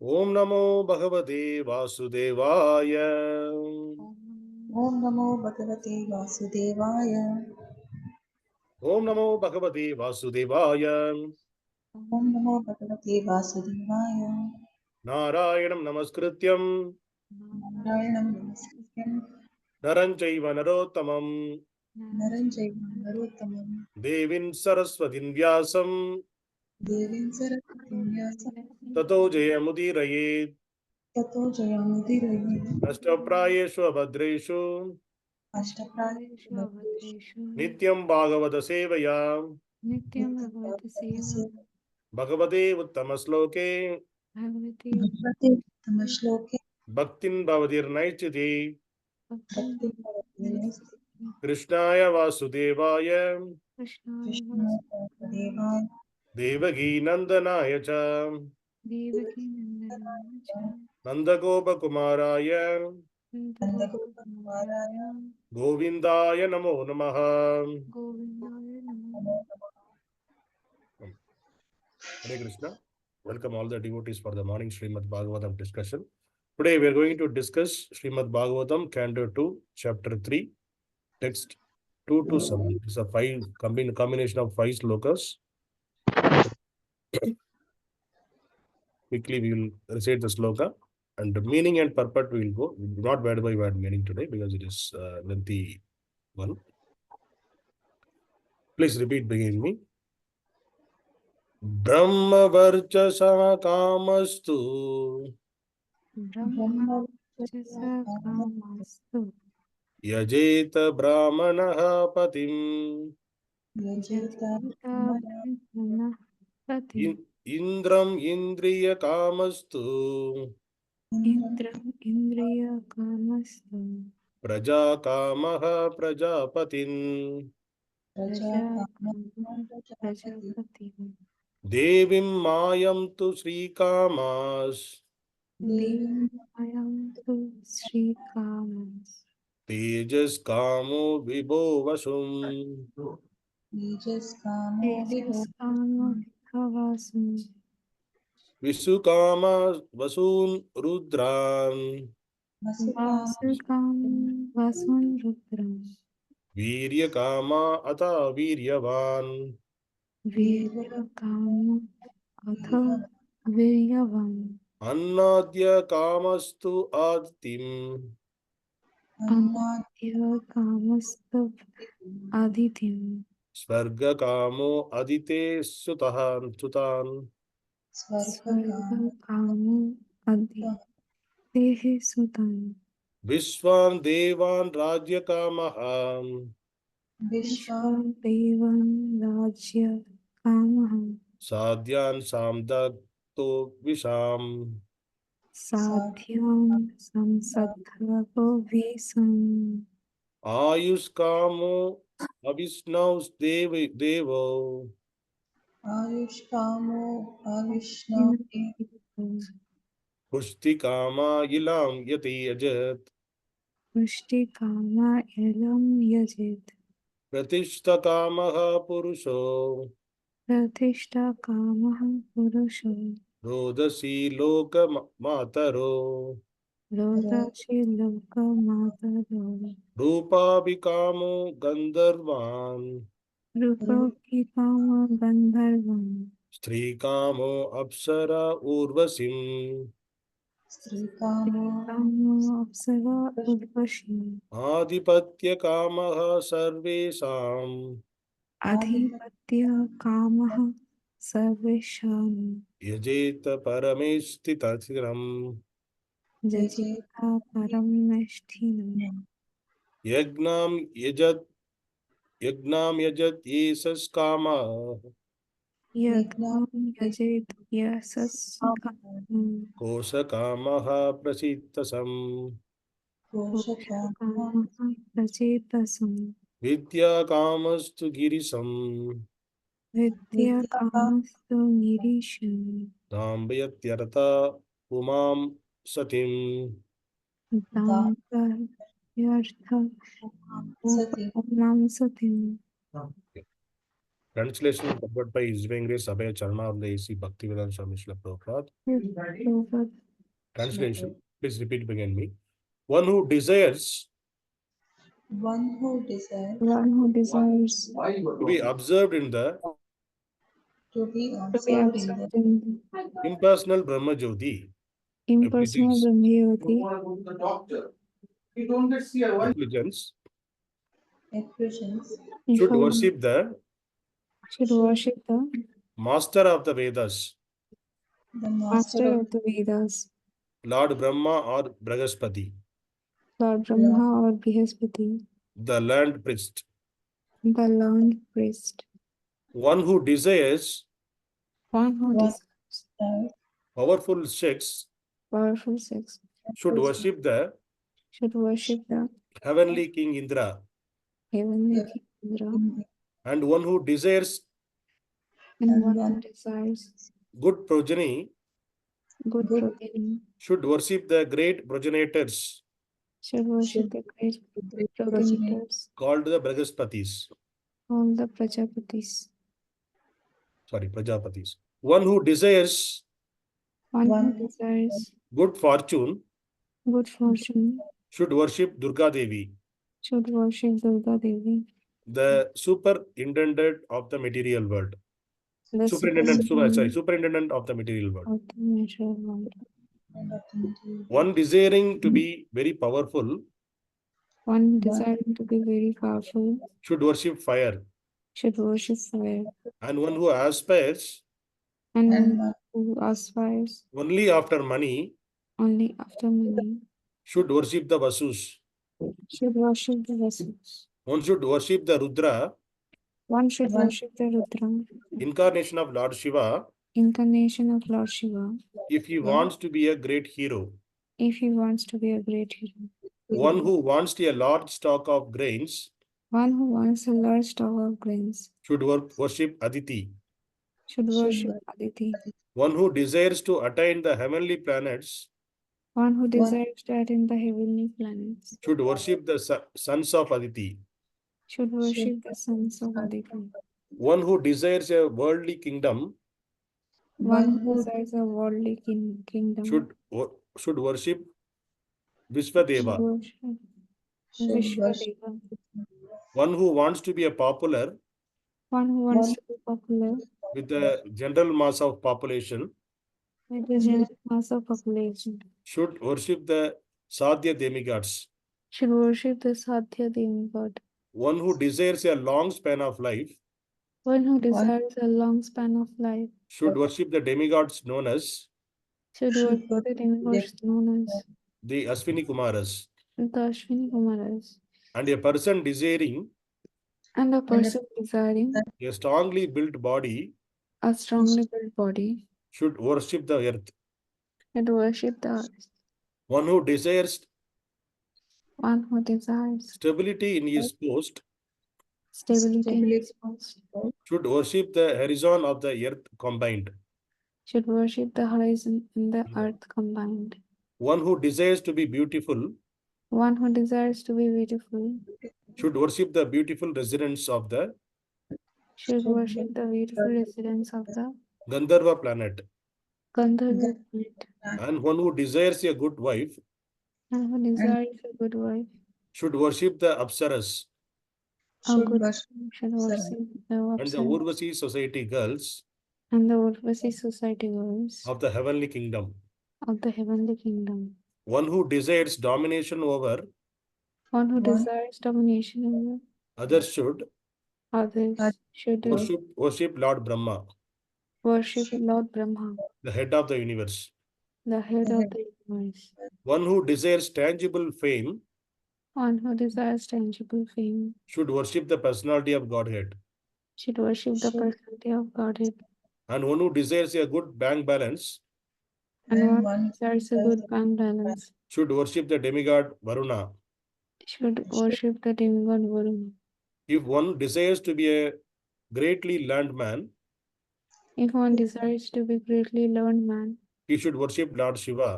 Om Namo Bhagavate Vasudevaya. Om Namo Bhagavate Vasudevaya. Om Namo Bhagavate Vasudevaya. Om Namo Bhagavate Vasudevaya. Narayanam Namaskrityam Narayanam Namaskrityam. Naram Chaiva Narottamam Naram Chaiva Narottamam. Devim Saraswatim Vyasam Devim Saraswatim Vyasam. Tato Jayamudiraye Tato Jayamudiraya. Ashtaprayeshu Abhadreshu Ashtaprayeshu Nityam Bhagavata Sevaya Bhagavate Uttamasloke Bhagavate Tamashloke. Bhaktin Bhavadir Naichiti Bhakti Bhagavate Krishnaya Vasudevaya Krishna Vasudevaya. Devaki Nandanaya Cha Nandagopa Kumaraya Nandagopalaya. Govindaya Namo Namaha. Hare Krishna. Welcome all the devotees for the morning Srimad Bhagavatam discussion. Today we are going to discuss Srimad Bhagavatam, Canto 2, Chapter 3, text 2 to 7. It's a combination of 5 slokas. Quickly we will recite the sloka and the meaning and purport we will go. Not word by word meaning today because it is lengthy one. Please repeat beginning me. Brahma varchasa kamastu yajeta brahmanaha patim Indram indriya kamastu praja kamaha prajapatin devim mayam tu sri kamas tejas kamo vibho vasum Visukama vasun rudran Virya kama ata viryavan Annadya kamastu aditim Svarga kamo adite sutan Vishwan devan rajya kamaham Sadhyan samdakto visham Ayush kamo avisnaus devo Ayush Kamo Avishnav Pushti kama ilam yati ajat Pratishta kamaha purusho Rodasi loka mataro Rupa bikamo gandharvan Stri kamo apsara urvasim Sri Kamo Adipatya kamaha sarvesam Yajeta paramestitatiram Yagnam yajat yesas kama Kosa kamaha prasitasam Vidya kamastu girisam Dambayatyartha umam satim Translation covered by Isvengre Sabaya Charna of the AC Bhaktivedanta Swami Srila Prabhupada. Prabhupada. Translation, please repeat behind me. One who desires One who desires One who desires to be observed in the to be to be observed in the observed in impersonal brahmajyoti impersonal brahmajyoti effulgence effulgence should effulgence worship the should worship the master of the Vedas, the master of the Vedas, Lord Brahmā or Bṛhaspati, Lord Brahmā or Bṛhaspati, the land priest. the learned priest. One who desires One who One desires powerful sex powerful sex should worship the should worship the heavenly king Indra, heavenly king Indra, and one who desires and one who desires good progeny good progeny should worship the great progenitors should worship the great progenitors, called the Bṛhaspatis. all the Prajāpatis. Prajāpatis. One who desires One who One- desires good fortune good fortune should worship Durgādevī, should worship Durgādevī, the superintendent of the material world. the Superintendent of the material world. of the material world. One desiring to be very powerful One desiring to be very powerful should worship fire, should worship fire, and one who aspires and and one who aspires only after money only after money should worship the Vasus. should worship the Vasus. One should worship the Rudra, One should worship the Rudra, incarnation of Lord Śiva, incarnation of Lord Śiva, if he wants to be a great hero. if he wants to be a great hero. One who wants a large stock of grains One who wants a large stock of grains should worship Aditi. should worship Aditi. One who desires to attain the heavenly planets One who desires to attain the heavenly planets should worship the sons of Aditi. should worship the sons of Aditi. One who desires a worldly kingdom One who desires a worldly kingdom should worship should Viśvadeva. worship Viśvadeva. One who wants to be a popular One who wants to be popular with the general mass of population with the general mass of population should worship the Sādhya demigods. should worship the Sādhya demigod. One who desires a long span of life One who desires a long span of life should worship the demigods known as should worship the demigods known as the Aśvinī-kumāras. the Aśvinī-kumāras. And a person desiring And a person desiring a strongly built body a strongly built body should worship the earth. should worship the earth. One who desires One who desires stability in his post stability in his post should worship the horizon of the earth combined. should worship the horizon and the earth combined. One who desires to be beautiful One who desires to be beautiful should worship the beautiful residents of the should worship the beautiful residents of the Gandharva planet. Gandharva planet. And one who desires a good wife And who desires a good wife should worship the Apsarās a good should worship the and the Apsarās Urvaśī society girls and the Urvaśī society girls of the heavenly kingdom. of the heavenly kingdom. One who desires domination over One who desires domination over others should others should worship Lord Brahmā, worship Lord Brahmā, the head of the universe. the head of the universe. One who desires tangible fame One who desires tangible fame should worship the personality of Godhead. should worship the personality of Godhead. And one who desires a good bank balance And one desires a good bank balance should worship the demigod Varuṇa. should worship the demigod Varuṇa. If one desires to be a greatly learned man, If one desires to be greatly learned man, he should worship Lord Śiva.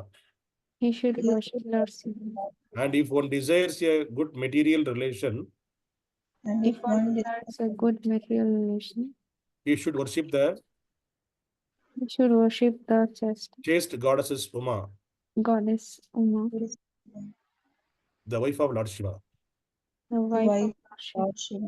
he should worship Lord Śiva. And if one desires a good material relation, and If one desires a good material relation, You should worship the We should worship the chaste goddesses Uma, goddess Uma, the wife of Lord Shiva. the The wife wife of of Shiva. Lord Shiva.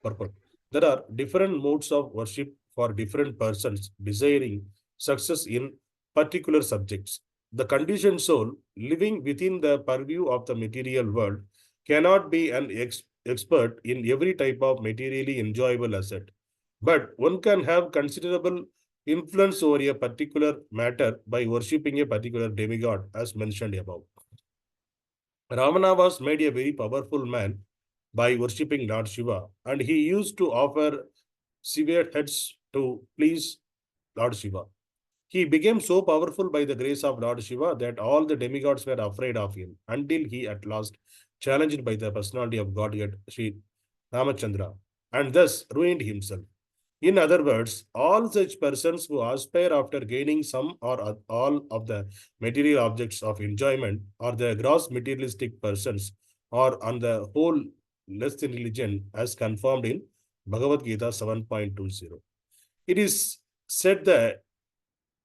Purport. There are different modes of worship for different persons desiring success in particular subjects. The conditioned soul living within the purview of the material world cannot be an expert in every type of materially enjoyable asset. But one can have considerable influence over a particular matter by worshipping a particular demigod, as mentioned above. Ravana was made a very powerful man by worshipping Lord Shiva, and he used to offer severed heads to please Lord Shiva. He became so powerful by the grace of Lord Shiva that all the demigods were afraid of him until he at last challenged by the personality of Godhead, Sri Ramachandra, and thus ruined himself. In other words, all such persons who aspire after gaining some or all of the material objects of enjoyment are the gross materialistic persons, or on the whole less intelligent, as confirmed in Bhagavad Gita 7.20. It is said there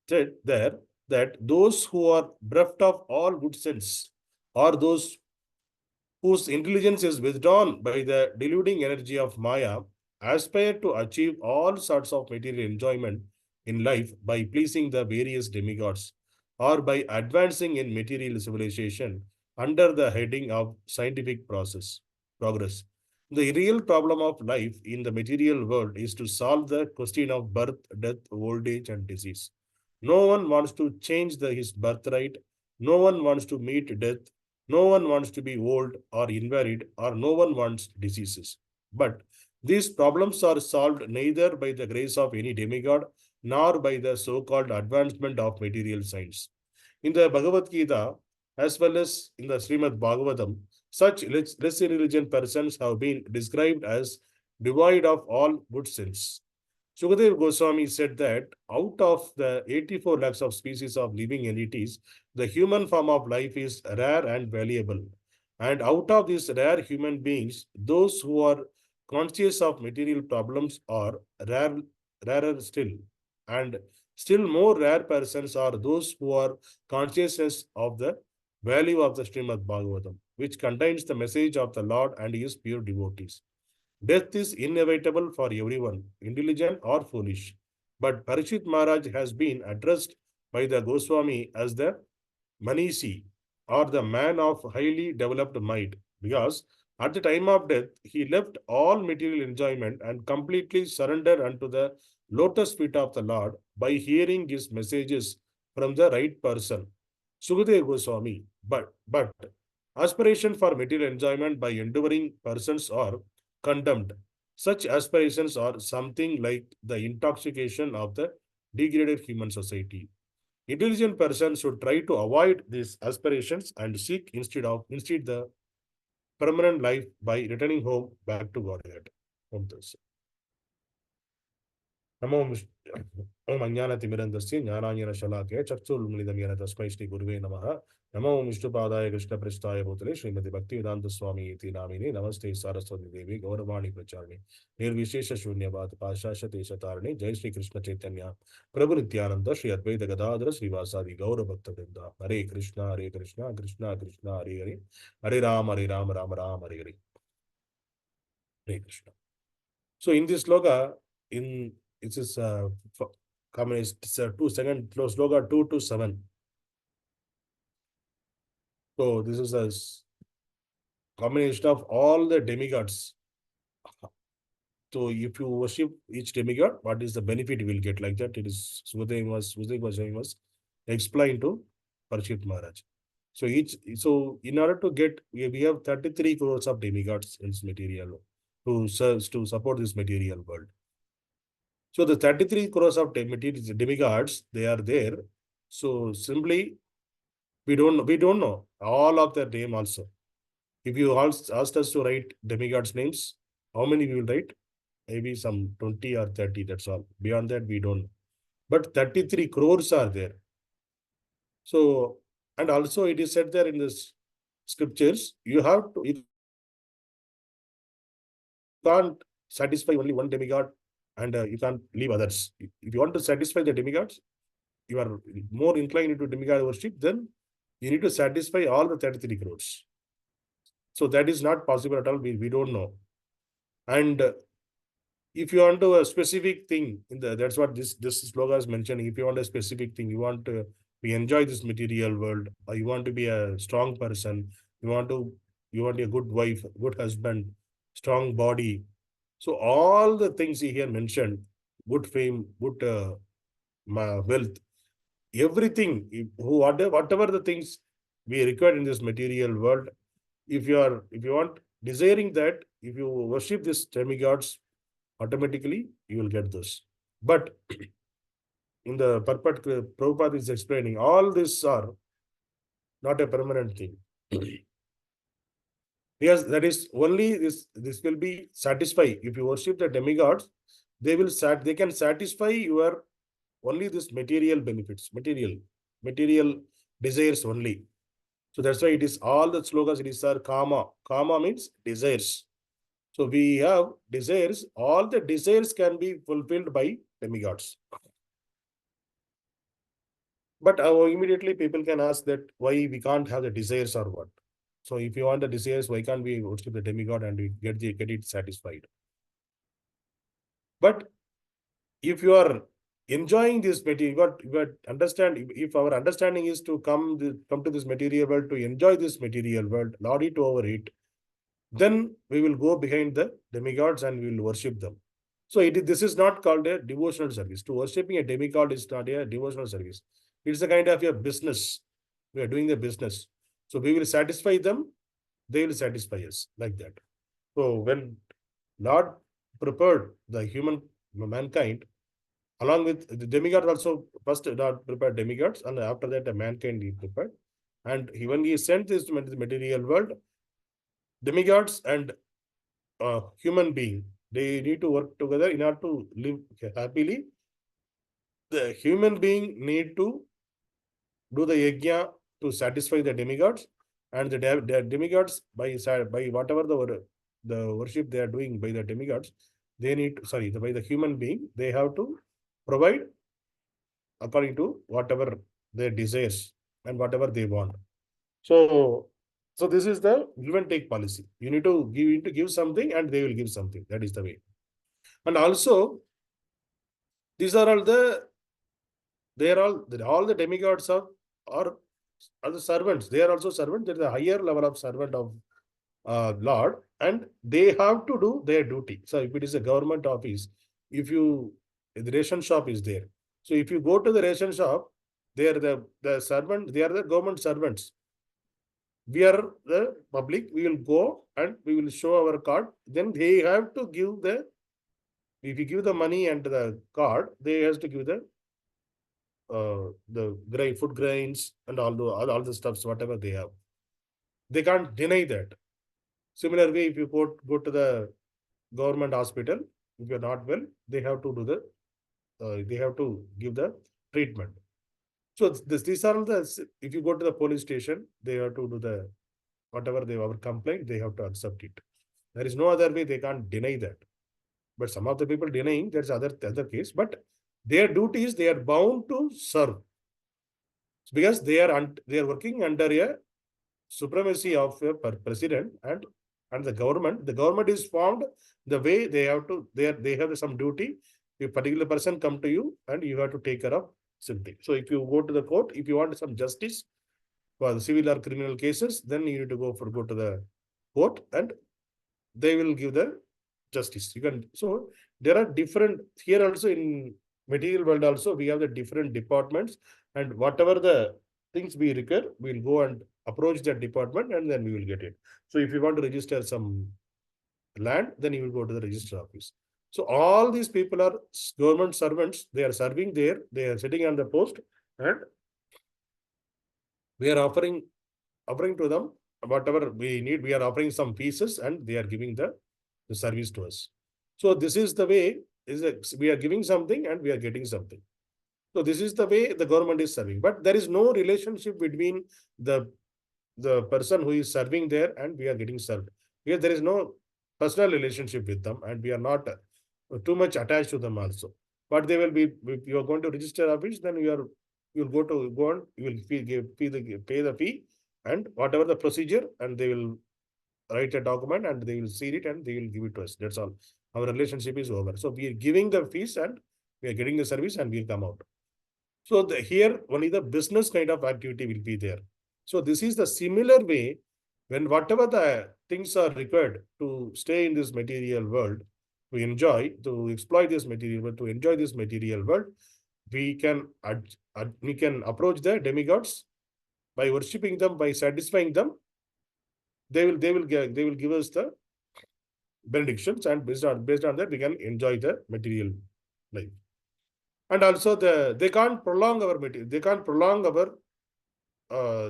that those who are bereft of all good sense, or those whose intelligence is withdrawn by the deluding energy of Maya, aspire to achieve all sorts of material enjoyment in life by pleasing the various demigods, or by advancing in material civilization under the heading of scientific progress. The real problem of life in the material world is to solve the question of birth, death, old age, and disease. No one wants to change his birthright. No one wants to meet death. No one wants to be old or invalid, or no one wants diseases. But these problems are solved neither by the grace of any demigod nor by the so-called advancement of material science. In the Bhagavad Gita, as well as in the Srimad Bhagavatam, such less intelligent persons have been described as devoid of all good sense. Sukadeva Goswami said that out of the 84 lakhs of species of living entities, the human form of life is rare and valuable. And out of these rare human beings, those who are conscious of material problems are rarer still. And still more rare persons are those who are conscious of the value of the Srimad Bhagavatam, which contains the message of the Lord and his pure devotees. Death is inevitable for everyone, intelligent or foolish. But Parikshit Maharaj has been addressed by the Goswami as the Manishi, or the man of highly developed mind, because at the time of death, he left all material enjoyment and completely surrendered unto the lotus feet of the Lord by hearing his messages from the right person, Sukadeva Goswami. But aspiration for material enjoyment by enduring persons are condemned. Such aspirations are something like the intoxication of the degraded human society. Intelligent persons should try to avoid these aspirations and seek instead the permanent life by returning home back to Godhead. नमो ओम अज्ञानतिमिरन्दस्य ज्ञानाञ्जनशलाकया चक्षुरुन्मिलितं येन तस्मै श्रीगुरुवे नमः। नमो विष्णुपादाय कृष्णपृष्ठाय भूतले श्रीमति भक्तिवेदान्तस्वामी इति नामिने नमस्ते सारस्वती देवी गौरवाणी प्रचारिणे निर्विशेष शून्यवाद पाशाशतेशतारिणे जय श्री कृष्ण चैतन्य प्रभु नित्यानंद श्री अद्वैत गदाधर श्रीवासादि गौर भक्तवृंद। हरे कृष्णा कृष्णा कृष्णा हरे हरे हरे राम राम राम हरे हरे। हरे Krishna. So in this sloka, it is communist 2 sloka 2 to 7. So this is a combination of all the demigods. So if you worship each demigod, what is the benefit you will get? Like that, it is Sukadeva was explained to Parikshit Maharaj. So in order to get, we have 33 crores of demigods in this material to support this material world. So the 33 crores of demigods, they are there. So simply, we don't know all of their name also. If you asked us to write demigods names, how many we will write? Maybe some 20 or 30, that's all. Beyond that, we don't know. But 33 crores are there. So, and also it is said there in the scriptures, you can't satisfy only one demigod and you can't leave others. If you want to satisfy the demigods, you are more inclined into demigod worship, then you need to satisfy all the 33 crores. So that is not possible at all. We don't know. And if you want to a specific thing, that's what this sloga is mentioning. If you want a specific thing, you want to enjoy this material world, or you want to be a strong person, you want a good wife, good husband, strong body. So all the things he here mentioned, good fame, good wealth, everything, whatever the things we require in this material world, if you want desiring that, if you worship these demigods, automatically you will get this. But in the purport, Prabhupada is explaining, all these are not a permanent thing. Yes, that is only this will be satisfy. If you worship the demigods, they can satisfy your only this material benefits, material desires only. So that's why it is all the slogas, it is kama. Kama means desires. So we have desires, all the desires can be fulfilled by demigods. But immediately people can ask that why we can't have the desires or what. So if you want the desires, why can't we worship the demigod and we get it satisfied? But if you are enjoying this material, if our understanding is to come to this material world, to enjoy this material world, lord it over it, then we will go behind the demigods and we will worship them. So this is not called a devotional service. To worshipping a demigod is not a devotional service. It's a kind of a business. We are doing the business. So we will satisfy them, they will satisfy us, like that. So when Lord prepared the mankind, along with the demigods also, first Lord prepared demigods, and after that the mankind he prepared. And when he sent this to the material world, demigods and human being, they need to work together in order to live happily. The human being need to do the yajna to satisfy the demigods, and the demigods by whatever the worship they are doing by the demigods, they need by the human being, they have to provide according to whatever their desires and whatever they want. So this is the give and take policy. You need to give something and they will give something. That is the way. And also, these are all the demigods are the servants. They are also servants. There is a higher level of servant of Lord, and they have to do their duty. So if it is a government office, the ration shop is there. So if you go to the ration shop, they are the servant. They are the government servants. We are the public. We will go and we will show our card. Then they have to give if you give the money and the card, they have to give the food grains and all the stuffs, whatever they have. They can't deny that. Similarly, if you go to the government hospital, if you're not well, they have to do they have to give the treatment. So these are if you go to the police station, they have to do whatever they have complaint, they have to accept it. There is no other way, they can't deny that. But some of the people denying, there's other case, but their duty is they are bound to serve. Because they are working under a supremacy of a president and the government. The government is formed the way they have to, they have some duty. If a particular person come to you and you have to take care of something. So if you go to the court, if you want some justice for the civil or criminal cases, then you need to go to the court and they will give the justice. So there are different, here also in material world also, we have the different departments, and whatever the things we require, we'll go and approach that department and then we will get it. So if you want to register some land, then you will go to the register office. So all these people are government servants. They are serving there. They are sitting on the post, and we are offering to them whatever we need. We are offering some pieces, and they are giving the service to us. So this is the way. We are giving something and we are getting something. So this is the way the government is serving. But there is no relationship between the person who is serving there and we are getting served. Here there is no personal relationship with them, and we are not too much attached to them also. But they will be, if you are going to register office, then you'll go on, you will pay the fee and whatever the procedure, and they will write a document and they will see it and they will give it to us. That's all. Our relationship is over. So we are giving the fees and we are getting the service and we'll come out. So here only the business kind of activity will be there. So this is the similar way when whatever the things are required to stay in this material world, to exploit this material world, to enjoy this material world, we can approach the demigods by worshipping them, by satisfying them. They will give us the benedictions, and based on that we can enjoy the material life. And also they can't prolong our material. They can't prolong our.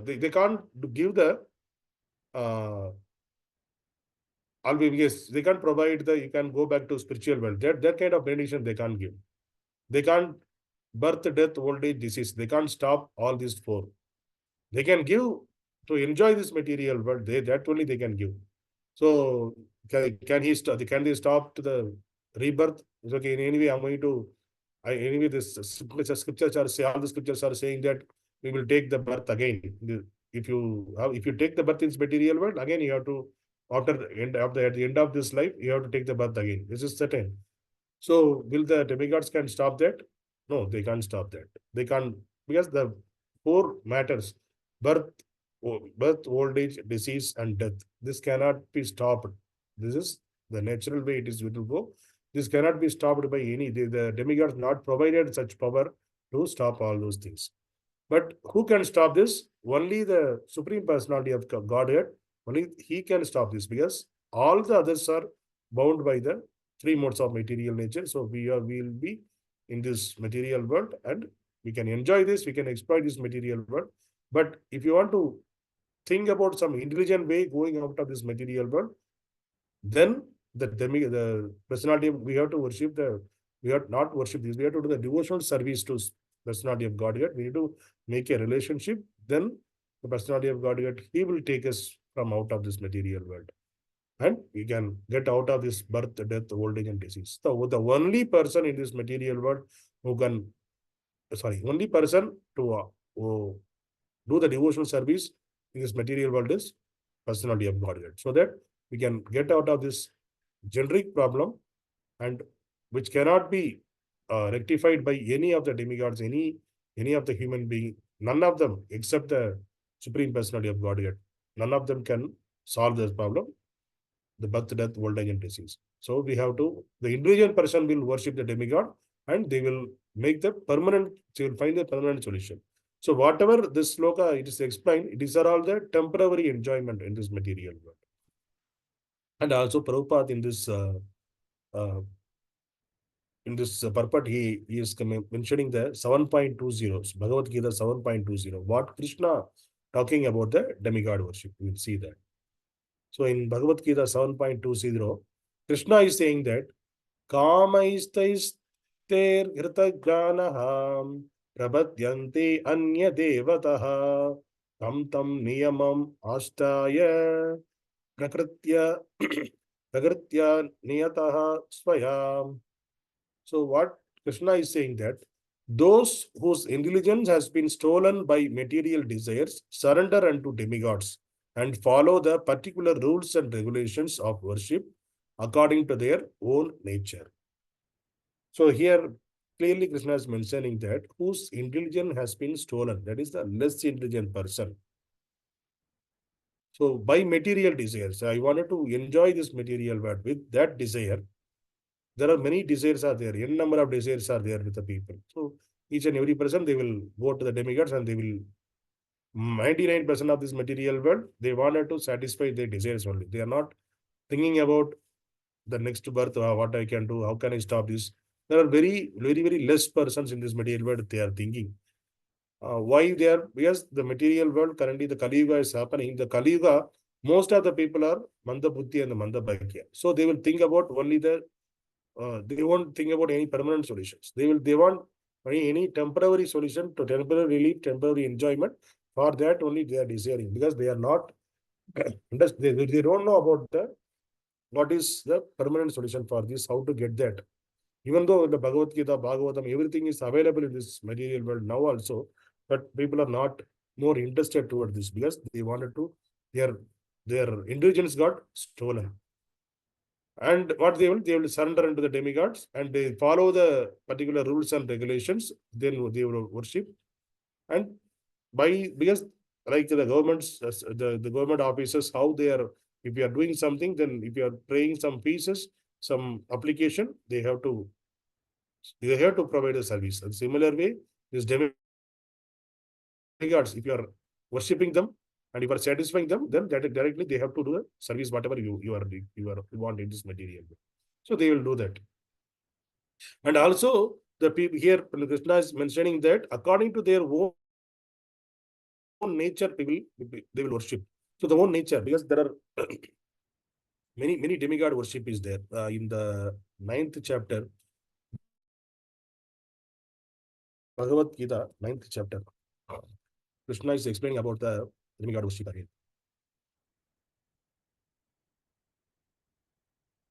They can't give the. Yes, they can't provide the. You can go back to spiritual world. That kind of benediction they can't give. They can't birth, death, old age, disease. They can't stop all these four. They can give to enjoy this material world. That only they can give. So can they stop to the rebirth? It's okay. In any way, I'm going to. Anyway, this scriptures are saying, all the scriptures are saying that we will take the birth again. If you take the birth in this material world, again you have to, at the end of this life, you have to take the birth again. This is certain. So will the demigods can stop that? No, they can't stop that. They can't, because the four matters: birth, old age, disease, and death. This cannot be stopped. This is the natural way it will go. This cannot be stopped by any. The demigods not provided such power to stop all those things. But who can stop this? Only the Supreme Personality of Godhead. Only He can stop this, because all the others are bound by the three modes of material nature. So we will be in this material world and we can enjoy this, we can exploit this material world. But if you want to think about some intelligent way going out of this material world, then the personality, we have to worship we have not worship this, we have to do the devotional service to personality of Godhead. We need to make a relationship. Then the personality of Godhead, He will take us from out of this material world. And we can get out of this birth, death, old age, and disease. So the only person in this material world who can, only person to do the devotional service in this material world is personality of Godhead. So that we can get out of this generic problem, and which cannot be rectified by any of the demigods, any of the human being, none of them except the Supreme Personality of Godhead. None of them can solve this problem, the birth, death, old age, and disease. So we have to, the individual person will worship the demigod and they will make the permanent, they will find the permanent solution. So whatever this sloka it is explained, it is all the temporary enjoyment in this material world. And also Prabhupada in this purport, he is mentioning the 7.20, Bhagavad Gita 7.20, what Krishna talking about the demigod worship. We will see that. So in Bhagavad Gita 7.20, Krishna is saying that Kamaistair Hritajanaham Prabhadyante Anya Devataha Tam Niyamam Ashtaya Prakritya Niyataha Swayam. So what Krishna is saying that those whose intelligence has been stolen by material desires surrender unto demigods and follow the particular rules and regulations of worship according to their own nature. So here clearly Krishna is mentioning that whose intelligence has been stolen, that is the less intelligent person. So by material desires, I wanted to enjoy this material world. With that desire, there are many desires are there, n number of desires are there with the people. So each and every person, they will go to the demigods and they will, 99% of this material world, they wanted to satisfy their desires only. They are not thinking about the next birth, what I can do, how can I stop this. There are very, very, very less persons in this material world they are thinking. Why they are? Because the material world, currently the Kali Yuga is happening. The Kali Yuga, most of the people are Manda Buddhi and the Manda Bhagya. So they will think about only the, they won't think about any permanent solutions. They want any temporary solution to temporary relief, temporary enjoyment. For that only they are desiring, because they are not, they don't know about what is the permanent solution for this, how to get that. Even though in the Bhagavad Gita, Bhagavatam, everything is available in this material world now also, but people are not more interested toward this because they wanted to, their intelligence got stolen. And what they will surrender into the demigods and they follow the particular rules and regulations, then they will worship. And because like the governments, the government officers, how they are, if you are doing something, then if you are praying some pieces, some application, they have to provide a service. And similar way, this demigods, if you are worshipping them and if you are satisfying them, then directly they have to do a service, whatever you want in this material. So they will do that. And also the people here, Krishna is mentioning that according to their own nature, they will worship. So the own nature, because there are many demigod worship is there. In the 9th chapter, Bhagavad Gita, 9th chapter, Krishna is explaining about the demigod worship again.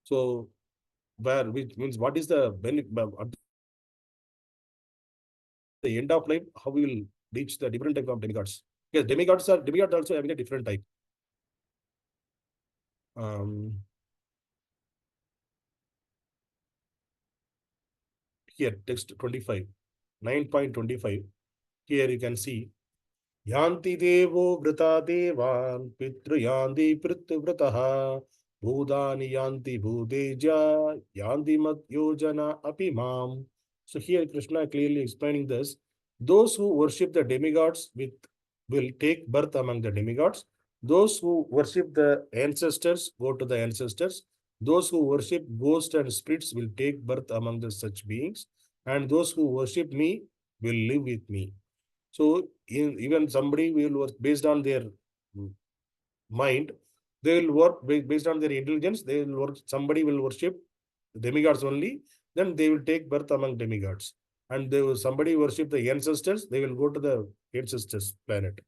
So, which means what is the benefit at the end of life? How we will reach the different type of demigods? Yes, demigods also having a different type. Here, text 25, 9.25. Here you can see Yanti devo vrita devan pitru yanti prittu vritaha bhudani yanti bhudeja yanti mat yojana apimam. So here Krishna clearly explaining this. Those who worship the demigods will take birth among the demigods. Those who worship the ancestors go to the ancestors. Those who worship ghosts and spirits will take birth among the such beings. And those who worship me will live with me. So even somebody will work based on their mind, they will work based on their intelligence, they will work, somebody will worship demigods only, then they will take birth among demigods. And somebody worship the ancestors, they will go to the ancestors planet.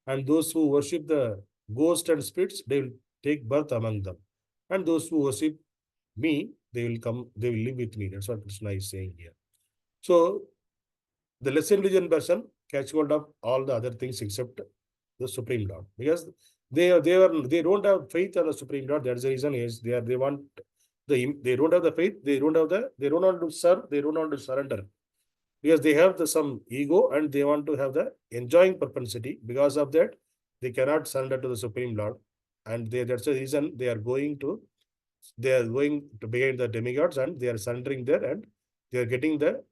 And those who worship the ghost and spirits, they will take birth among them. And those who worship me, they will live with me. That's what Krishna is saying here. So the less intelligent person catch hold of all the other things except the Supreme Lord, because they don't have faith on the Supreme Lord. That's the reason is they don't have the faith, they don't want to serve, they don't want to surrender, because they have some ego and they want to have the enjoying propensity. Because of that, they cannot surrender to the Supreme Lord, and that's the reason they are going to behind the demigods and they are surrendering there and they are getting the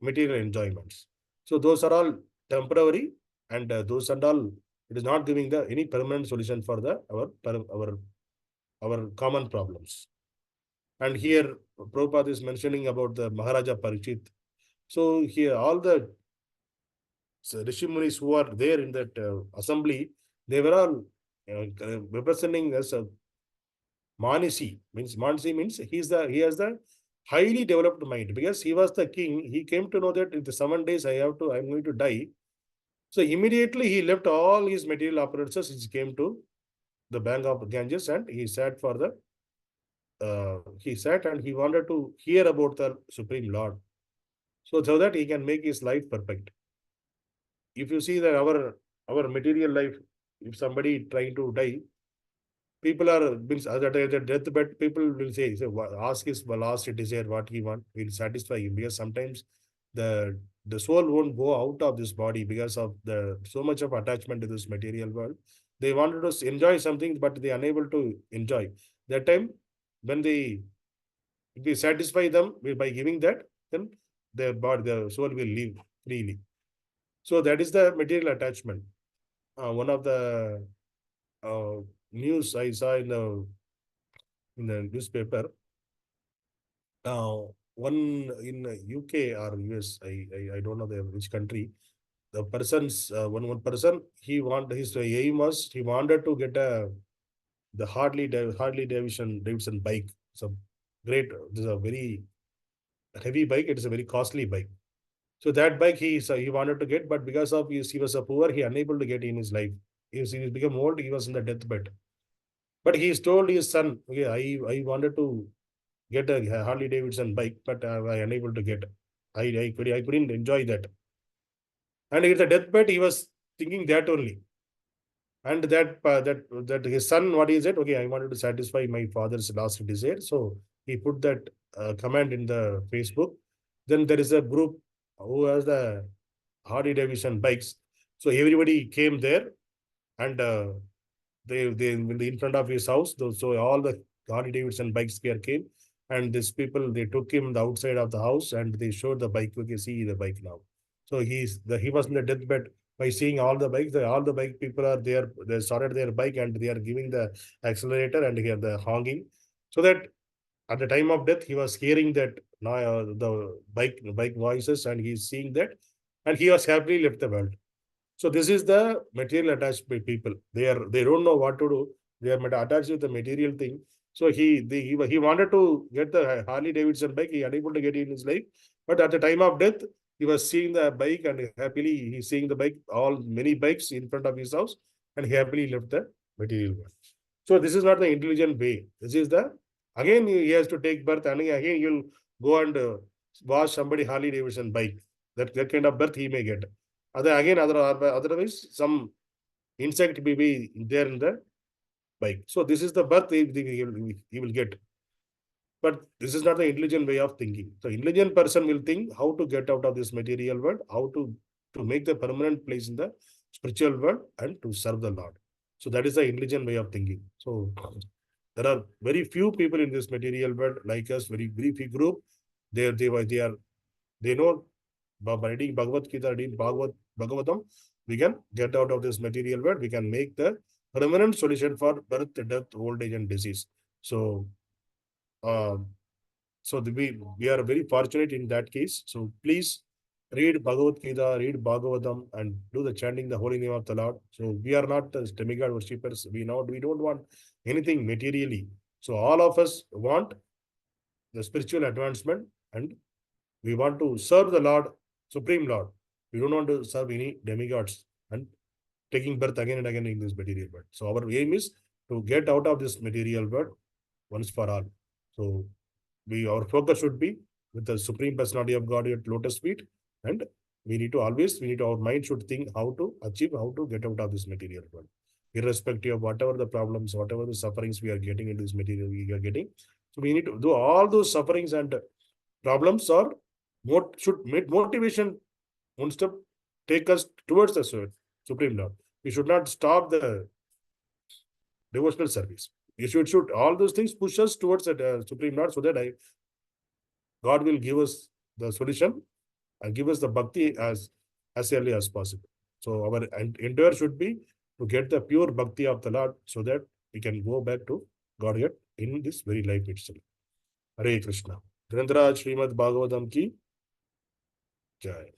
material enjoyments. So those are all temporary, and those and all, it is not giving any permanent solution for our common problems. And here Prabhupada is mentioning about the Maharaja Parikshit. So here all the Rishi Munis who are there in that assembly, they were all representing as a Manisi. Manisi means he has the highly developed mind, because he was the king. He came to know that in the 7 days I'm going to die. So immediately he left all his material appearances. He came to the bank of Ganges and he sat and he wanted to hear about the Supreme Lord, so that he can make his life perfect. If you see that our material life, if somebody trying to die, people are means at the deathbed, people will say ask his last desire, what he want, will satisfy him, because sometimes the soul won't go out of this body because of so much of attachment to this material world. They wanted to enjoy something, but they are unable to enjoy. That time, when if we satisfy them by giving that, then the soul will live freely. So that is the material attachment. One of the news I saw in the newspaper. One in UK or US, I don't know which country. The person's one person, his aim was he wanted to get the Harley Davidson bike. So great, this is a very heavy bike. It is a very costly bike. So that bike he wanted to get, but because of he was a poor, he unable to get in his life. He became old. He was in the deathbed. But he told his son, okay, I wanted to get a Harley Davidson bike, but I was unable to get. I couldn't enjoy that. And at the deathbed, he was thinking that only. And that his son, what is it? Okay, I wanted to satisfy my father's last desire. So he put that command in the Facebook. Then there is a group who has the Harley Davidson bikes. So everybody came there, and they in front of his house. So all the Harley Davidson bikes here came, and these people, they took him the outside of the house and they showed the bike. Okay, see the bike now. So he was in the deathbed. By seeing all the bikes, all the bike people are there. They started their bike and they are giving the accelerator and here the honking, so that at the time of death he was hearing that the bike voices, and he's seeing that, and he was happily left the world. So this is the material attached by people. They don't know what to do. They are attached with the material thing. So he wanted to get the Harley Davidson bike. He unable to get it in his life, but at the time of death, he was seeing the bike, and happily he's seeing the bike, many bikes in front of his house, and he happily left the material world. So this is not the intelligent way. This is the, again he has to take birth, and again he'll go and wash somebody Harley Davidson bike. That kind of birth he may get. Otherwise, some insect may be there in the bike. So this is the birth he will get. But this is not the intelligent way of thinking. So intelligent person will think how to get out of this material world, how to make the permanent place in the spiritual world and to serve the Lord. So that is the intelligent way of thinking. So there are very few people in this material world like us, very few group. They know by reading Bhagavad Gita, reading Bhagavatam, we can get out of this material world. We can make the permanent solution for birth, death, old age, and disease. So, we are very fortunate in that case. So please read Bhagavad Gita, read Bhagavatam, and do the chanting the holy name of the Lord. So we are not the demigod worshippers. We don't want anything materially. So all of us want the spiritual advancement, and we want to serve the Lord, Supreme Lord. We don't want to serve any demigods and taking birth again and again in this material world. So our aim is to get out of this material world once for all. So our focus should be with the Supreme Personality of Godhead at Lotus feet, and our mind should think how to get out of this material world, irrespective of whatever the problems, whatever the sufferings we are getting in this material we are getting. So we need to do all those sufferings and problems should make motivation one step take us towards the Supreme Lord. We should not stop the devotional service. We should all those things push us towards the Supreme Lord, so that God will give us the solution and give us the bhakti as early as possible. So our endeavor should be to get the pure bhakti of the Lord, so that we can go back to Godhead in this very life itself. Hare Krishna. Grantharaj Srimad Bhagavatam ki jai.